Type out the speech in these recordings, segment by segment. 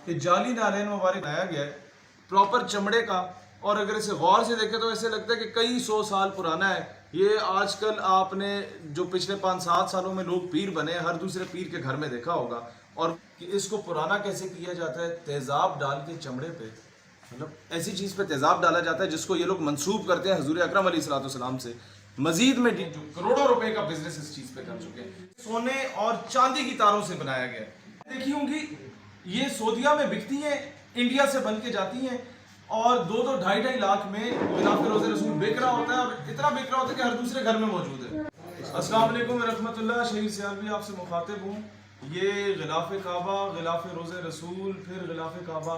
کہ جعلی نالین مبارک بنایا گیا ہے پراپر چمڑے کا، اور اگر اسے غور سے دیکھیں تو ایسے لگتا ہے کہ کئی سو سال پرانا ہے یہ۔ آج کل آپ نے جو پچھلے 5-7 سالوں میں لوگ پیر بنے ہر دوسرے پیر کے گھر میں دیکھا ہوگا، اور اس کو پرانا کیسے کیا جاتا ہے؟ تیزاب ڈال کے چمڑے پہ، مطلب ایسی چیز پہ تیزاب ڈالا جاتا ہے جس کو یہ لوگ منسوب کرتے ہیں حضور اکرم علیہ السلام سے۔ مزید میں جو کروڑوں روپے کا بزنس اس چیز پہ کر چکے ہیں، سونے اور چاندی کی تاروں سے بنایا گیا ہے۔ دیکھی ہوں گی یہ سعودیہ میں بکتی ہیں، انڈیا سے بن کے جاتی ہیں، اور 2-2 لاکھ میں غلاف روزہ رسول بک رہا ہوتا ہے، اور اتنا بک رہا ہوتا ہے کہ ہر دوسرے گھر میں موجود ہے۔ السلام علیکم ورحمۃ اللہ، شہید سیالوی آپ سے مخاطب ہوں۔ یہ غلاف کعبہ، غلاف روزہ رسول، پھر غلاف کعبہ،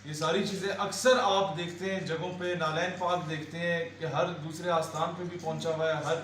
یہ ساری چیزیں اکثر آپ دیکھتے ہیں جگہوں پہ، نالین پاک دیکھتے ہیں کہ ہر دوسرے آستان پہ بھی پہنچا ہوا ہے، ہر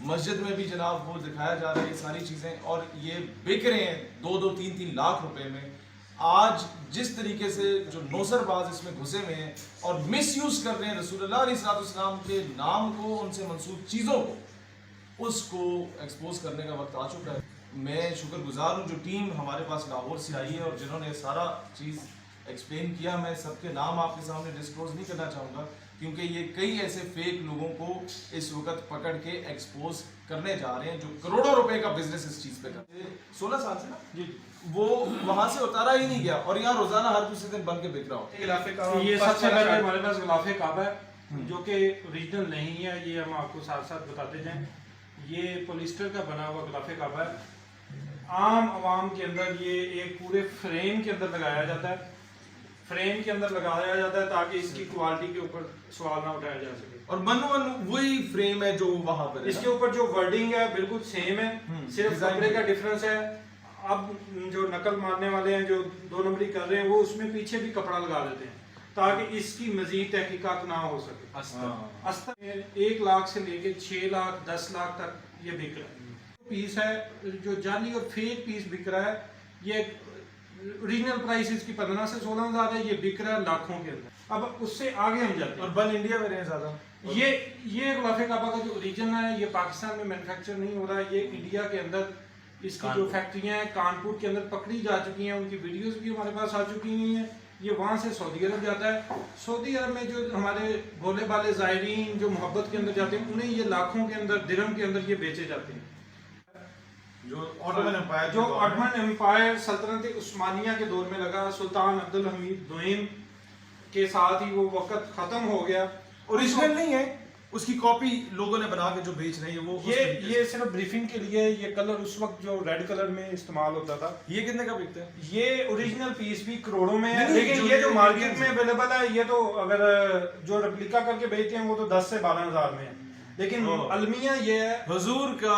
مسجد میں بھی جناب وہ دکھایا جا رہا ہے یہ ساری چیزیں، اور یہ بک رہے ہیں 2-3 لاکھ روپے میں۔ آج جس طریقے سے جو نوسر باز اس میں گھسے ہوئے ہیں اور مس یوز کر رہے ہیں رسول اللہ علیہ السلام کے نام کو، ان سے منسوب چیزوں کو، اس کو ایکسپوز کرنے کا وقت آ چکا ہے۔ میں شکر گزار ہوں جو ٹیم ہمارے پاس لاہور سے آئی ہے اور جنہوں نے سارا چیز ایکسپلین کیا۔ میں سب کے نام آپ کے سامنے ڈسکلوز نہیں کرنا چاہوں گا کیونکہ یہ کئی ایسے فیک لوگوں کو اس وقت پکڑ کے ایکسپوز کرنے جا رہے ہیں جو کروڑوں روپے کا بزنس اس چیز پہ کرتے ہیں۔ 16 سال سے نا جی وہ وہاں سے اتارا ہی نہیں گیا، اور یہاں روزانہ ہر دوسرے دن بن کے بک رہا ہو۔ یہ سب سے پہلے ہمارے پاس غلاف کعبہ ہے جو کہ اوریجنل نہیں ہے، یہ ہم آپ کو ساتھ ساتھ بتاتے جائیں۔ یہ پولیسٹر کا بنا ہوا غلاف کعبہ ہے۔ عام عوام کے اندر یہ ایک پورے فریم کے اندر لگایا جاتا ہے، فریم کے اندر لگایا جاتا ہے تاکہ اس کی کوالٹی کے اوپر سوال نہ اٹھایا جا سکے۔ اور وہی فریم ہے جو وہاں پر اس کے اوپر جو ورڈنگ ہے بالکل سیم ہے، صرف کپڑے کا ڈیفرنس ہے۔ اب جو نقل مارنے والے ہیں جو 2 نمبری کر رہے ہیں وہ اس میں پیچھے بھی کپڑا لگا دیتے ہیں تاکہ اس کی مزید تحقیقات نہ ہو سکے۔ استر 1 لاکھ سے لے کے 6 لاکھ 10 لاکھ تک یہ بک رہا ہے۔ پیس ہے جو جعلی اور فیک پیس بک رہا ہے، یہ اوریجنل پرائس اس کی 15 سے 16 ہزار ہے، یہ بک رہا ہے لاکھوں کے اندر۔ اب اس سے آگے ہم جاتے ہیں، اور بن انڈیا میں رہے زیادہ۔ یہ غلاف کعبہ کا جو اوریجن ہے یہ پاکستان میں مینوفیکچر نہیں ہو رہا ہے، یہ انڈیا کے اندر اس کی جو فیکٹریاں ہیں کانپور کے اندر پکڑی جا چکی ہیں، ان کی ویڈیوز بھی ہمارے پاس آ چکی ہیں۔ یہ وہاں سے سعودی عرب جاتا ہے، سعودی عرب میں جو ہمارے بھولے بالے زائرین جو محبت کے اندر جاتے ہیں انہیں یہ لاکھوں کے اندر درہم کے اندر یہ بیچے جاتے ہیں۔ جو آٹمن امپائر سلطنت عثمانیہ کے دور میں لگا، سلطان عبدالحمید دوئم کے ساتھ ہی وہ وقت ختم ہو گیا۔ اوریجنل نہیں ہے، اس کی کاپی لوگوں نے بنا کے جو بیچ رہے ہیں وہ یہ صرف بریفنگ کے لیے۔ یہ کلر اس وقت جو ریڈ کلر میں استعمال ہوتا تھا۔ یہ کتنے کا بکتا ہے؟ یہ اوریجنل پیس بھی کروڑوں میں ہے، لیکن یہ جو مارکیٹ میں اویلیبل ہے یہ تو اگر جو ریپلیکا کر کے بیچتے ہیں وہ تو 10 سے 12 ہزار میں ہے، لیکن المیہ یہ ہے حضور کا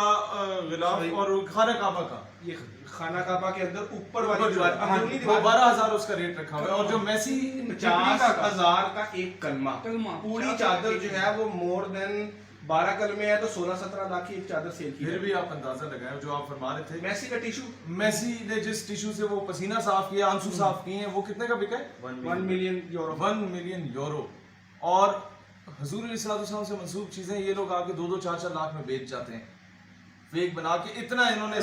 غلاف اور خانہ کعبہ کا، یہ خانہ کعبہ کے اندر اوپر والی دیوار 12,000 اس کا ریٹ رکھا ہوا ہے، اور جو میسی 50,000 کا ایک کلمہ، پوری چادر جو ہے وہ مور دین 12 کلمے ہے تو 16-17 لاکھ کی ایک چادر سیل کی۔ پھر بھی آپ اندازہ لگائیں جو آپ فرما رہے تھے، میسی کا ٹیشو، میسی نے جس ٹیشو سے وہ پسینہ صاف کیا، آنسو صاف کیے ہیں، وہ کتنے کا بکا ہے؟ 1 ملین یورو۔ 1 million euro. اور حضور علیہ السلام سے منسوب چیزیں یہ لوگ آگے 2-4 لاکھ میں بیچ جاتے ہیں، فیک بنا کے۔ اتنا انہوں نے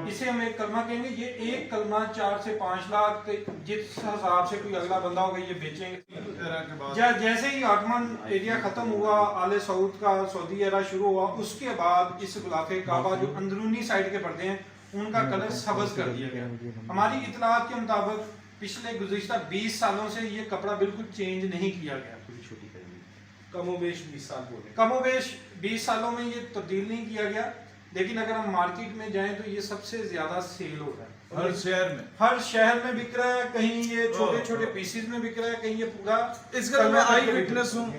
اسے ہم ایک کلمہ کہیں گے، یہ ایک کلمہ 4 سے 5 لاکھ جس حساب سے کوئی اگلا بندہ ہوگا یہ بیچیں گے۔ جیسے ہی آٹمن ایریا ختم ہوا، آل سعود کا سعودی ایرا شروع ہوا، اس کے بعد اس غلاف کعبہ جو اندرونی سائڈ کے پردے ہیں ان کا کلر سبز کر دیا گیا۔ ہماری اطلاعات کے مطابق پچھلے گزشتہ 20 سالوں سے یہ کپڑا بالکل چینج نہیں کیا گیا، کم و بیش 20 سال ہو گئے، کم و بیش 20 سالوں میں یہ تبدیل نہیں کیا گیا، لیکن اگر ہم مارکیٹ میں جائیں تو یہ سب سے زیادہ سیل ہو رہا ہے ہر شہر میں بک رہا ہے، کہیں یہ چھوٹے چھوٹے پیسز میں بک رہا ہے، کہیں یہ پورا۔ اس کا میں آئی وٹنس ہوں،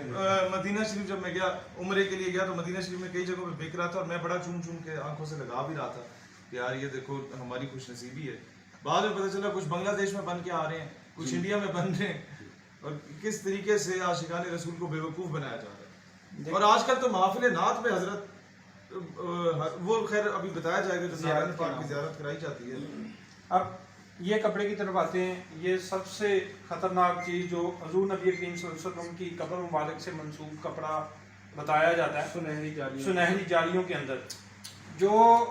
مدینہ شریف جب میں گیا عمرے کے لیے گیا تو مدینہ شریف میں کئی جگہوں پہ بک رہا تھا، اور میں بڑا چوم چوم کے آنکھوں سے لگا بھی رہا تھا کہ یار یہ دیکھو ہماری خوش نصیبی ہے۔ بعد میں پتہ چلا کچھ بنگلہ دیش میں بن کے آ رہے ہیں، کچھ انڈیا میں بن رہے ہیں، اور کس طریقے سے عاشقان رسول کو بیوقوف بنایا جا رہا ہے۔ اور آج کل تو محافل نعت پہ حضرت وہ خیر ابھی بتایا جائے گا جو نارائن پاک کی زیارت کرائی جاتی ہے۔ اب یہ کپڑے کی طرف آتے ہیں، یہ سب سے خطرناک چیز جو حضور نبی کریم صلی اللہ علیہ وسلم کی قبر مبارک سے منسوب کپڑا بتایا جاتا ہے سنہری جالیوں کے اندر، جو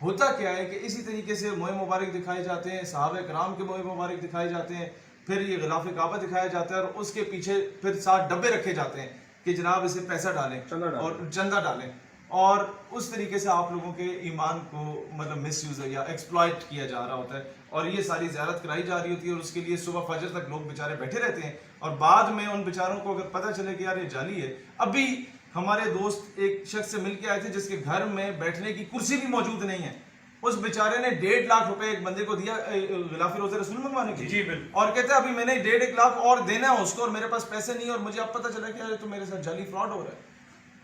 ہوتا کیا ہے کہ اسی طریقے سے موئے مبارک دکھائے جاتے ہیں، صحابہ کرام کے موئے مبارک دکھائے جاتے ہیں، پھر یہ غلاف کعبہ دکھایا جاتا ہے اور اس کے پیچھے پھر 7 ڈبے رکھے جاتے ہیں کہ جناب اسے پیسہ ڈالیں اور چندہ ڈالیں، اور اس طریقے سے آپ لوگوں کے ایمان کو مطلب مس یوز یا ایکسپلائٹ کیا جا رہا ہوتا ہے، اور یہ ساری زیارت کرائی جا رہی ہوتی ہے، اور اس کے لیے صبح فجر تک لوگ بیچارے بیٹھے رہتے ہیں، اور بعد میں ان بیچاروں کو اگر پتہ چلے کہ یار یہ جعلی ہے. ابھی ہمارے دوست ایک شخص سے مل کے آئے تھے جس کے گھر میں بیٹھنے کی کرسی بھی موجود نہیں ہے، اس بیچارے نے 1.5 لاکھ روپے ایک بندے کو دیا غلاف روضہ رسول منگوانے کے جی بالکل، اور کہتے ہیں ابھی میں نے 1.5 لاکھ اور دینا ہے اس کو، اور میرے پاس پیسے نہیں، اور مجھے اب پتہ چلا کہ یار تو میرے ساتھ جعلی فراڈ ہو رہا ہے.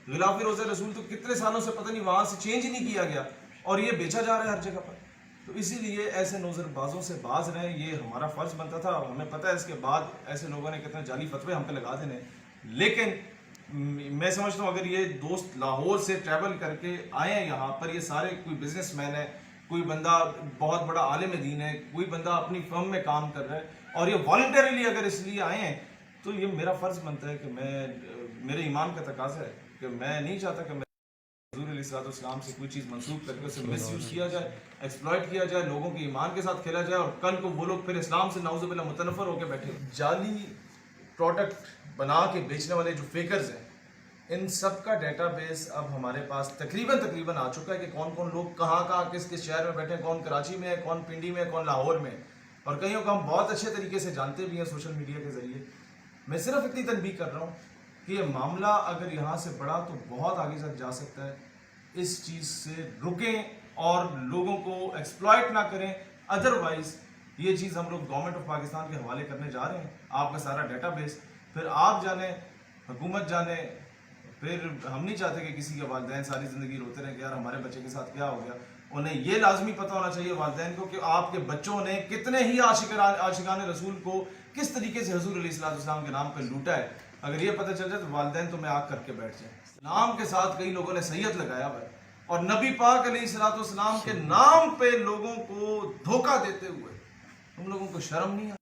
غلاف روضہ رسول تو کتنے سالوں سے پتہ نہیں وہاں سے چینج ہی نہیں کیا گیا، اور یہ بیچا جا رہا ہے ہر جگہ پر. تو اسی لیے ایسے نوزر بازوں سے باز رہیں، یہ ہمارا فرض بنتا تھا. ہمیں پتہ ہے اس کے بعد ایسے لوگوں نے کتنے جعلی فتوے ہم پہ لگا دینے، لیکن میں سمجھتا ہوں اگر یہ دوست لاہور سے ٹریول کر کے آئے ہیں یہاں پر، یہ سارے کوئی بزنس مین ہے، کوئی بندہ بہت بڑا عالم دین ہے، کوئی بندہ اپنی فرم میں کام کر رہا ہے، اور یہ والنٹریلی اگر اس لیے آئے ہیں تو یہ میرا فرض بنتا ہے کہ میرے ایمان کا تقاضا ہے کہ میں نہیں چاہتا کہ حضور علیہ الصلوۃ والسلام سے کوئی چیز منسوخ کر کے اسے مس یوز کیا جائے، ایکسپلائٹ کیا جائے، لوگوں کے ایمان کے ساتھ کھیلا جائے، اور کل کو وہ لوگ پھر اسلام سے نعوذ باللہ متنفر ہو کے بیٹھے. جعلی پروڈکٹ بنا کے بیچنے والے جو فیکرز ہیں، ان سب کا ڈیٹا بیس اب ہمارے پاس تقریباً آ چکا ہے کہ کون کون لوگ کہاں کس شہر میں بیٹھے ہیں، کون کراچی میں ہے، کون پنڈی میں ہے، کون لاہور میں ہے، اور کئیوں کو ہم بہت اچھے طریقے سے جانتے بھی ہیں سوشل میڈیا کے ذریعے. میں صرف اتنی تنبیہ کر رہا ہوں کہ یہ معاملہ اگر یہاں سے بڑھا تو بہت آگے تک جا سکتا ہے. اس چیز سے رکیں اور لوگوں کو ایکسپلائٹ نہ کریں، ادروائز یہ چیز ہم لوگ گورنمنٹ آف پاکستان کے حوالے کرنے جا رہے ہیں. آپ کا سارا ڈیٹا بیس پھر آپ جانیں، حکومت جانے، پھر ہم نہیں چاہتے کہ کسی کے والدین ساری زندگی روتے رہیں کہ یار ہمارے بچے کے ساتھ کیا ہو گیا. انہیں یہ لازمی پتہ ہونا چاہیے والدین کو کہ آپ کے بچوں نے کتنے ہی عاشقان رسول کو کس طریقے سے حضور علیہ السلام کے نام پہ لوٹا ہے. اگر یہ پتہ چل جائے تو والدین تو میں آگ کر کے بیٹھ جائیں. نام کے ساتھ کئی لوگوں نے سید لگایا ہے، اور نبی پاک علیہ السلام کے نام پہ لوگوں کو دھوکہ دیتے ہوئے تم لوگوں کو شرم نہیں آتی؟